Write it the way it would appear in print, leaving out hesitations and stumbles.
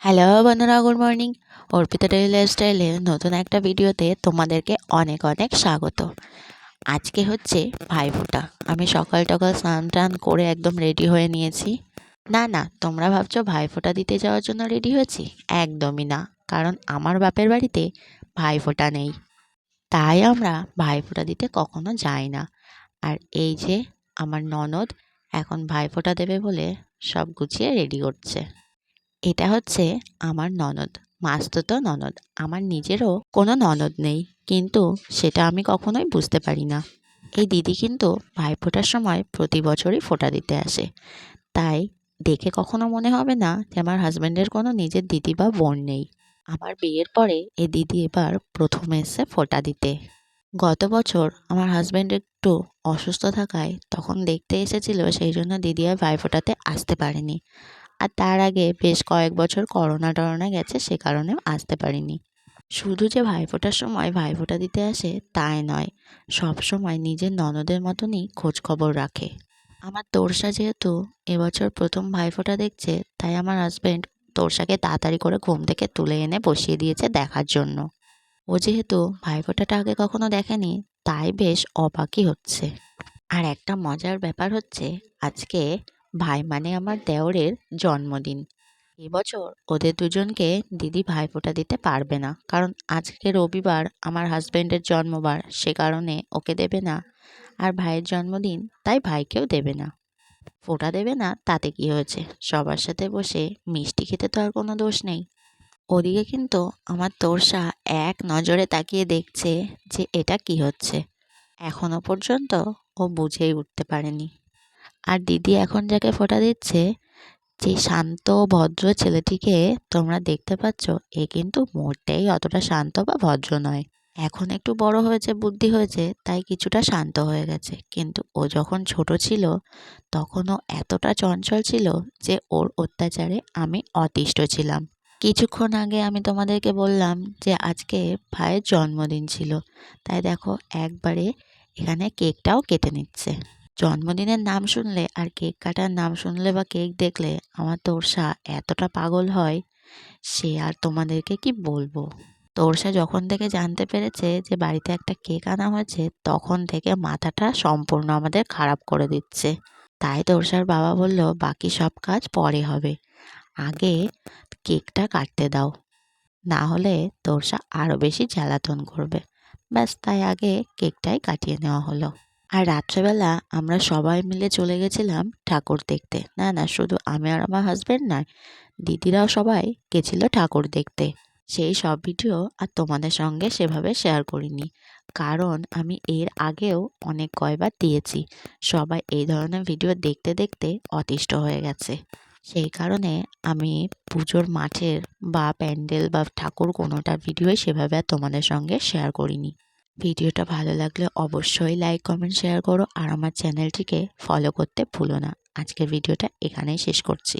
Hello বন্ধুরা, good morning. Arpita daily লাইফস্টাইলের নতুন একটা ভিডিওতে তোমাদেরকে অনেক অনেক স্বাগত। আজকে হচ্ছে ভাইফোঁটা। আমি সকাল সকাল স্নান টান করে একদম রেডি হয়ে নিয়েছি। না না, তোমরা ভাবছো ভাইফোঁটা দিতে যাওয়ার জন্য রেডি হয়েছি? একদমই না, কারণ আমার বাপের বাড়িতে ভাইফোঁটা নেই, তাই আমরা ভাইফোঁটা দিতে কখনো যাই না। আর এই যে আমার ননদ এখন ভাইফোঁটা দেবে বলে সব গুছিয়ে রেডি করছে। এটা হচ্ছে আমার ননদ, মাস্তুতো ননদ। আমার নিজেরও কোনো ননদ নেই, কিন্তু সেটা আমি কখনোই বুঝতে পারি না। এই দিদি কিন্তু ভাইফোঁটার সময় প্রতি বছরই ফোঁটা দিতে আসে, তাই দেখে কখনো মনে হবে না যে আমার হাজব্যান্ডের কোনো নিজের দিদি বা বোন নেই। আমার বিয়ের পরে এই দিদি এবার প্রথম এসে ফোঁটা দিতে। গত বছর আমার হাজব্যান্ড একটু অসুস্থ থাকায় তখন দেখতে এসেছিল, সেই জন্য দিদি আর ভাইফোঁটাতে আসতে পারেনি। আর তার আগে বেশ কয়েক বছর করোনা টরোনা গেছে, সে কারণেও আসতে পারিনি। শুধু যে ভাইফোঁটার সময় ভাইফোঁটা দিতে আসে তাই নয়, সব সময় নিজের ননদের মতনই খোঁজ খবর রাখে। আমার তোড়সা যেহেতু এবছর প্রথম ভাইফোঁটা দেখছে, তাই আমার হাজব্যান্ড তোড়সাকে তাড়াতাড়ি করে ঘুম থেকে তুলে এনে বসিয়ে দিয়েছে দেখার জন্য। ও যেহেতু ভাইফোঁটাটা আগে কখনো দেখেনি, তাই বেশ অবাকই হচ্ছে। আর একটা মজার ব্যাপার হচ্ছে, আজকে ভাই মানে আমার দেওরের জন্মদিন। এবছর ওদের দুজনকে দিদি ভাইফোঁটা দিতে পারবে না, কারণ আজকে রবিবার আমার হাজব্যান্ডের জন্মবার, সে কারণে ওকে দেবে না। আর ভাইয়ের জন্মদিন, তাই ভাইকেও দেবে না। ফোঁটা দেবে না তাতে কি হয়েছে, সবার সাথে বসে মিষ্টি খেতে তো আর কোনো দোষ নেই। ওদিকে কিন্তু আমার তোড়সা এক নজরে তাকিয়ে দেখছে যে এটা কি হচ্ছে। এখনো পর্যন্ত ও বুঝেই উঠতে পারেনি। আর দিদি এখন যাকে ফোঁটা দিচ্ছে, যে শান্ত ভদ্র ছেলেটিকে তোমরা দেখতে পাচ্ছ, এ কিন্তু মোটেই অতটা শান্ত বা ভদ্র নয়। এখন একটু বড় হয়েছে, বুদ্ধি হয়েছে, তাই কিছুটা শান্ত হয়ে গেছে, কিন্তু ও যখন ছোট ছিল তখনও এতটা চঞ্চল ছিল যে ওর অত্যাচারে আমি অতিষ্ঠ ছিলাম। কিছুক্ষণ আগে আমি তোমাদেরকে বললাম যে আজকে ভাইয়ের জন্মদিন ছিল, তাই দেখো একবারে এখানে কেকটাও কেটে নিচ্ছে। জন্মদিনের নাম শুনলে আর কেক কাটার নাম শুনলে বা কেক দেখলে আমার তোড়সা এতটা পাগল হয়, সে আর তোমাদেরকে কি বলবো। তোড়সা যখন থেকে জানতে পেরেছে যে বাড়িতে একটা কেক আনা হয়েছে, তখন থেকে মাথাটা সম্পূর্ণ আমাদের খারাপ করে দিচ্ছে। তাই তোড়সার বাবা বলল বাকি সব কাজ পরে হবে, আগে কেকটা কাটতে দাও, না হলে তোড়সা আরও বেশি জ্বালাতন করবে। ব্যাস, তাই আগে কেকটাই কাটিয়ে নেওয়া হলো। আর রাত্রেবেলা আমরা সবাই মিলে চলে গেছিলাম ঠাকুর দেখতে। না না, শুধু আমি আর আমার হাজব্যান্ড নয়, দিদিরাও সবাই গেছিল ঠাকুর দেখতে। সেই সব ভিডিও আর তোমাদের সঙ্গে সেভাবে শেয়ার করিনি, কারণ আমি এর আগেও অনেক কয়বার দিয়েছি। সবাই এই ধরনের ভিডিও দেখতে দেখতে অতিষ্ঠ হয়ে গেছে, সেই কারণে আমি পুজোর মাঠের বা প্যান্ডেল বা ঠাকুর কোনোটার ভিডিওই সেভাবে আর তোমাদের সঙ্গে শেয়ার করিনি। ভিডিওটা ভালো লাগলে অবশ্যই লাইক কমেন্ট শেয়ার করো, আর আমার চ্যানেলটিকে ফলো করতে ভুলো না। আজকের ভিডিওটা এখানেই শেষ করছি।